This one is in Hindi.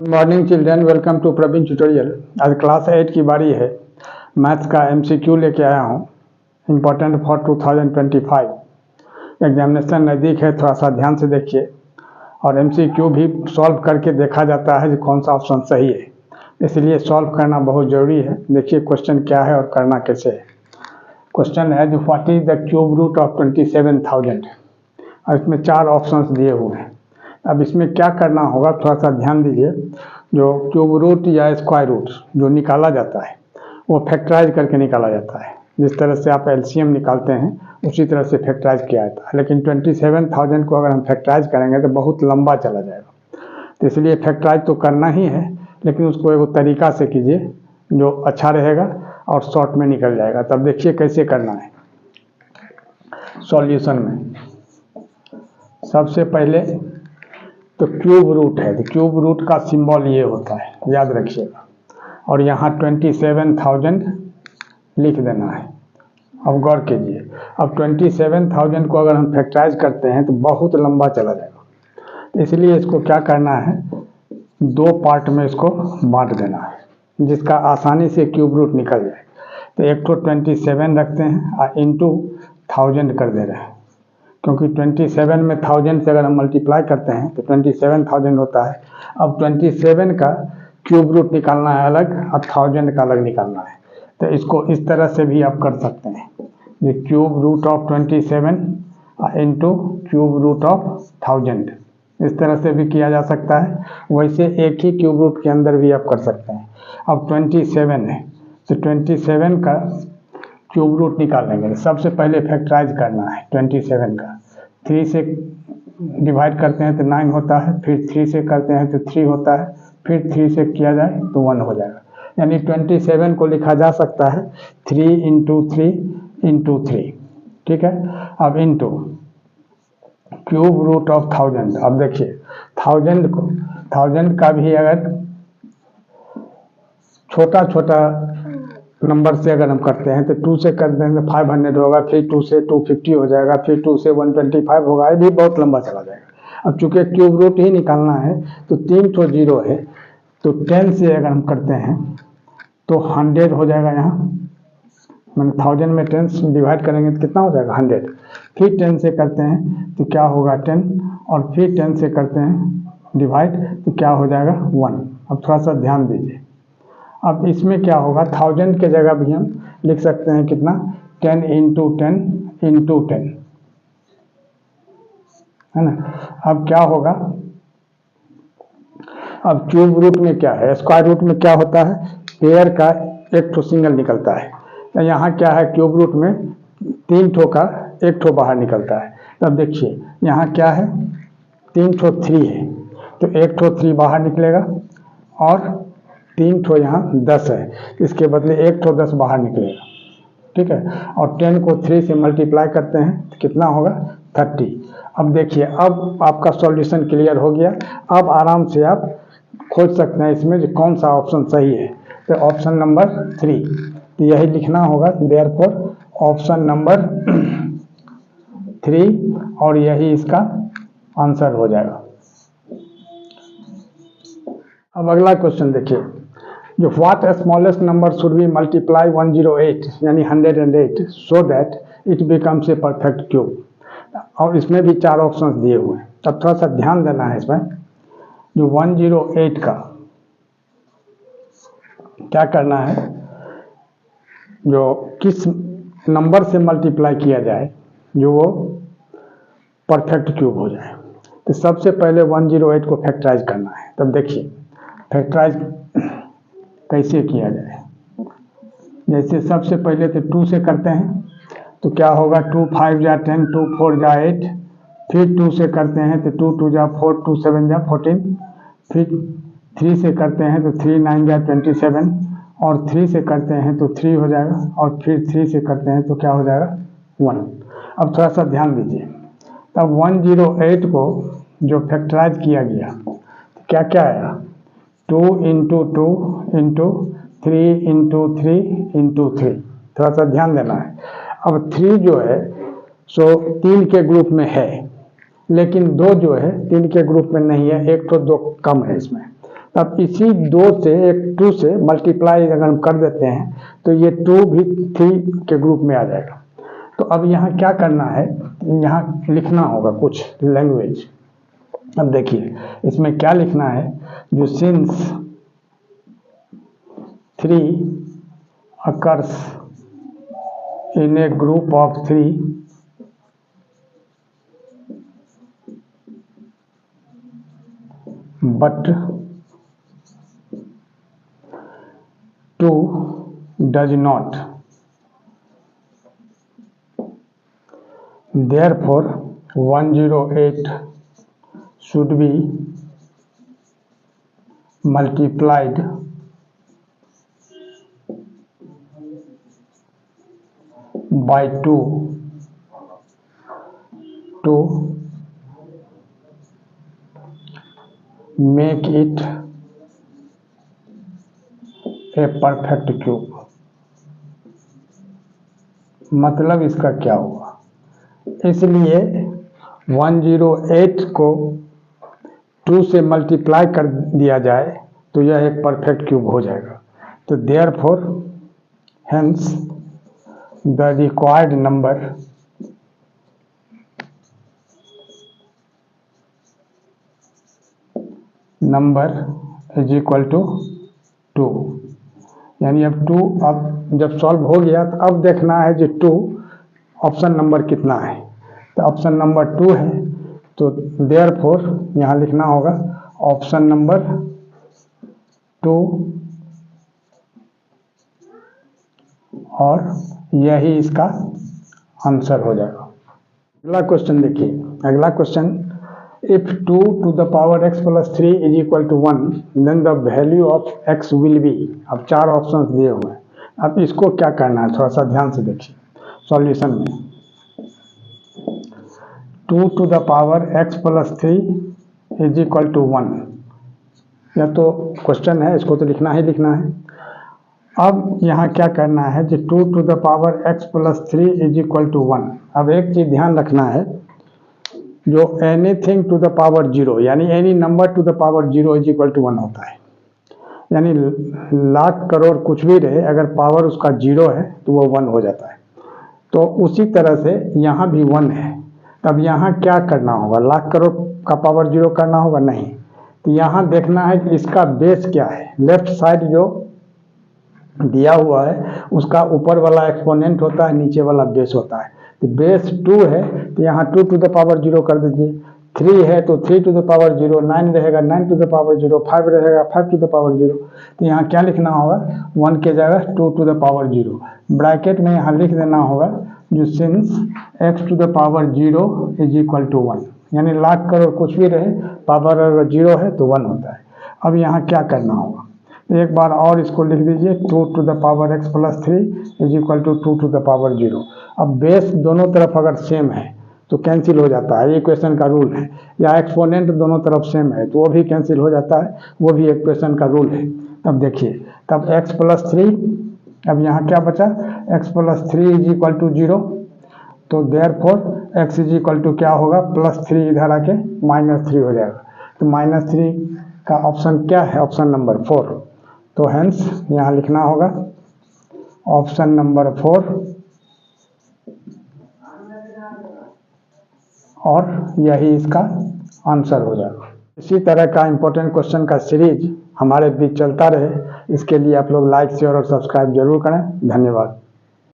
Morning children, welcome to Praveen tutorial. आज क्लास 8 की बारी है। मैथ्स का एमसीक्यू लेके आया हूँ, इम्पोर्टेंट फॉर 2025। एग्जामिनेशन नज़दीक है, थोड़ा सा ध्यान से देखिए। और एमसीक्यू भी सॉल्व करके देखा जाता है कि कौन सा ऑप्शन सही है, इसलिए सॉल्व करना बहुत ज़रूरी है। देखिए क्वेश्चन क्या है और करना कैसे है। क्वेश्चन है जो what is the cube root of 27,000। और इसमें 4 ऑप्शंस दिए हुए हैं। अब इसमें क्या करना होगा, थोड़ा सा ध्यान दीजिए। जो क्यूब रूट या स्क्वायर रूट जो निकाला जाता है वो फैक्टराइज करके निकाला जाता है। जिस तरह से आप एलसीएम निकालते हैं उसी तरह से फैक्टराइज किया जाता है। लेकिन 27,000 को अगर हम फैक्टराइज करेंगे तो बहुत लंबा चला जाएगा, तो इसलिए फैक्टराइज तो करना ही है, लेकिन उसको एक तरीका से कीजिए जो अच्छा रहेगा और शॉर्ट में निकल जाएगा। तब देखिए कैसे करना है। सॉल्यूशन में सबसे पहले तो क्यूब रूट है, तो क्यूब रूट का सिंबल ये होता है, याद रखिएगा। और यहाँ 27,000 लिख देना है। अब गौर कीजिए, अब 27,000 को अगर हम फैक्टराइज करते हैं तो बहुत लंबा चला जाएगा, इसलिए इसको क्या करना है, 2 पार्ट में इसको बांट देना है जिसका आसानी से क्यूब रूट निकल जाए। तो एक तो 27 रखते हैं और इंटू 1000 कर दे रहे हैं, क्योंकि 27 में 1000 से अगर हम मल्टीप्लाई करते हैं तो 27,000 होता है। अब 27 का क्यूब रूट निकालना है अलग और 1000 का अलग निकालना है। तो इसको इस तरह से भी आप कर सकते हैं, ये cube root of 27 into cube root of 1000, इस तरह से भी किया जा सकता है। वैसे एक ही क्यूब रूट के अंदर भी आप कर सकते हैं। अब 27 है तो 27 का क्यूब रूट निकालेंगे। सबसे पहले फैक्टराइज करना है 27 का। 3 से डिवाइड करते हैं तो 9 होता है, फिर 3 से करते हैं तो 3 होता है, फिर 3 से किया जाए तो 1 हो जाएगा। यानी 27 को लिखा जा सकता है 3 इंटू 3 इंटू 3, ठीक है। अब इंटू क्यूब रूट ऑफ 1000। अब देखिए 1000 का भी अगर छोटा छोटा नंबर से अगर हम करते हैं तो 2 से कर देंगे 500 होगा, फिर 2 से 250 हो जाएगा, फिर 2 से 125 होगा, ये भी बहुत लंबा चला जाएगा। अब चूंकि क्यूब रूट ही निकालना है तो 3 तो 0 है, तो 10 से अगर हम करते हैं तो 100 हो जाएगा। यहाँ मैंने 1000 में 10 से डिवाइड करेंगे तो कितना हो जाएगा 100। फिर 10 से करते हैं तो क्या होगा 10, और फिर 10 से करते हैं डिवाइड तो क्या हो जाएगा 1। अब थोड़ा सा ध्यान दीजिए। अब इसमें क्या होगा, 1000 के जगह भी हम लिख सकते हैं कितना, 10 इंटू 10 इंटू 10, है ना। अब क्या होगा, अब क्यूब रूट में क्या है, स्क्वायर रूट में क्या होता है, पेयर का एक ठो सिंगल निकलता है। तो यहाँ क्या है, क्यूब रूट में 3 ठो का 1 ठो बाहर निकलता है। तब देखिए यहाँ क्या है, 3 ठो 3 है तो 1 ठो 3 बाहर निकलेगा, और 3 ठो यहाँ 10 है, इसके बदले 1 ठो 10 बाहर निकलेगा, ठीक है। और 10 को 3 से मल्टीप्लाई करते हैं तो कितना होगा 30। अब देखिए, अब आपका सॉल्यूशन क्लियर हो गया। अब आराम से आप खोज सकते हैं इसमें जो कौन सा ऑप्शन सही है। तो ऑप्शन नंबर 3, तो यही लिखना होगा, देयरफॉर ऑप्शन नंबर 3, और यही इसका आंसर हो जाएगा। अब अगला क्वेश्चन देखिए, जो what smallest number should be multiply 108 यानी 108 so that it becomes a perfect cube. और इसमें भी 4 ऑप्शंस दिए हुए हैं। तब थोड़ा सा ध्यान देना है इसमें। जो 108 का क्या करना है, जो किस नंबर से मल्टीप्लाई किया जाए जो वो परफेक्ट क्यूब हो जाए। तो सबसे पहले 108 को फैक्टराइज करना है। तब देखिए फैक्टराइज कैसे किया जाए। जैसे सबसे पहले तो 2 से करते हैं तो क्या होगा, 2 5 जा 10, 2 4 जा 8, फिर 2 से करते हैं तो 2 2 जा 4, 2 7 जा 14, फिर 3 से करते हैं तो 3 9 जा 27, और 3 से करते हैं तो 3 हो जाएगा, और फिर 3 से करते हैं तो क्या हो जाएगा 1। अब थोड़ा सा ध्यान दीजिए। तब 108 को जो फैक्टराइज किया गया तो क्या क्या आया, 2 इंटू 2 इंटू 3 इंटू 3 इंटू 3। थोड़ा सा ध्यान देना है। अब 3 जो है सो 3 के ग्रुप में है, लेकिन 2 जो है 3 के ग्रुप में नहीं है, 1 तो 2 कम है इसमें। अब इसी 2 से एक 2 से मल्टीप्लाई अगर हम कर देते हैं तो ये 2 भी 3 के ग्रुप में आ जाएगा। तो अब यहाँ क्या करना है, यहाँ लिखना होगा कुछ लैंग्वेज। अब देखिए इसमें क्या लिखना है, जो since 3 occurs in a group of 3 but 2 does not, therefore 108 should be multiplied by 2 to make it a perfect cube। मतलब इसका क्या हुआ, इसलिए 108 को 2 से मल्टीप्लाई कर दिया जाए तो यह एक परफेक्ट क्यूब हो जाएगा। तो therefore hence the required number is equal to 2। यानी अब 2, अब जब सॉल्व हो गया तो अब देखना है जो 2 ऑप्शन नंबर कितना है, तो ऑप्शन नंबर 2 है। तो देयरफॉर यहाँ लिखना होगा ऑप्शन नंबर 2 और यही इसका आंसर हो जाएगा। अगला क्वेश्चन देखिए, अगला question, if 2 to the power x plus 3 is equal to 1 then the value of x will be। अब 4 ऑप्शंस दिए हुए हैं, अब इसको क्या करना है थोड़ा सा ध्यान से देखिए सॉल्यूशन में। 2 to the power x plus 3 is equal to 1, यह तो क्वेश्चन है, इसको तो लिखना ही लिखना है। अब यहाँ क्या करना है, जो 2 to the power x plus 3 is equal to 1। अब एक चीज ध्यान रखना है, जो एनीथिंग टू द पावर 0 यानी any number to the power 0 is equal to 1 होता है। यानी लाख करोड़ कुछ भी रहे, अगर पावर उसका 0 है तो वो 1 हो जाता है। तो उसी तरह से यहाँ भी 1 है। तब यहाँ क्या करना होगा, लाख करोड़ का पावर 0 करना होगा, नहीं। तो यहाँ देखना है कि इसका बेस क्या है। लेफ्ट साइड जो दिया हुआ है उसका ऊपर वाला एक्सपोनेंट होता है, नीचे वाला बेस होता है। तो बेस 2 है तो यहाँ 2 to the power 0 कर दीजिए। 3 है तो 3 to the power 0, 9 रहेगा 9 to the power 0, 5 रहेगा 5 to the power 0। तो यहाँ क्या लिखना होगा, 1 के जगह 2 to the power 0। ब्रैकेट में यहाँ लिख देना होगा जो since x to the power 0 is equal to 1। यानी लाख करोड़ कुछ भी रहे, पावर अगर 0 है तो 1 होता है। अब यहाँ क्या करना होगा, एक बार और इसको लिख दीजिए, 2 to the power x plus 3 is equal to 2 to the power 0। अब बेस दोनों तरफ अगर सेम है तो कैंसिल हो जाता है, ये क्वेश्चन का रूल है। या एक्सपोनेंट दोनों तरफ सेम है तो वो भी कैंसिल हो जाता है, वो भी एक क्वेश्चन का रूल है। तब देखिए, तब x plus 3, अब यहाँ क्या बचा, x plus 3 is equal to 0। तो therefore x is equal to क्या होगा, +3 इधर आके -3 हो जाएगा। तो -3 का ऑप्शन क्या है, ऑप्शन नंबर 4। तो हेंस यहाँ लिखना होगा ऑप्शन नंबर 4 और यही इसका आंसर हो जाएगा। इसी तरह का इंपॉर्टेंट क्वेश्चन का सीरीज हमारे बीच चलता रहे, इसके लिए आप लोग लाइक शेयर और सब्सक्राइब जरूर करें। धन्यवाद।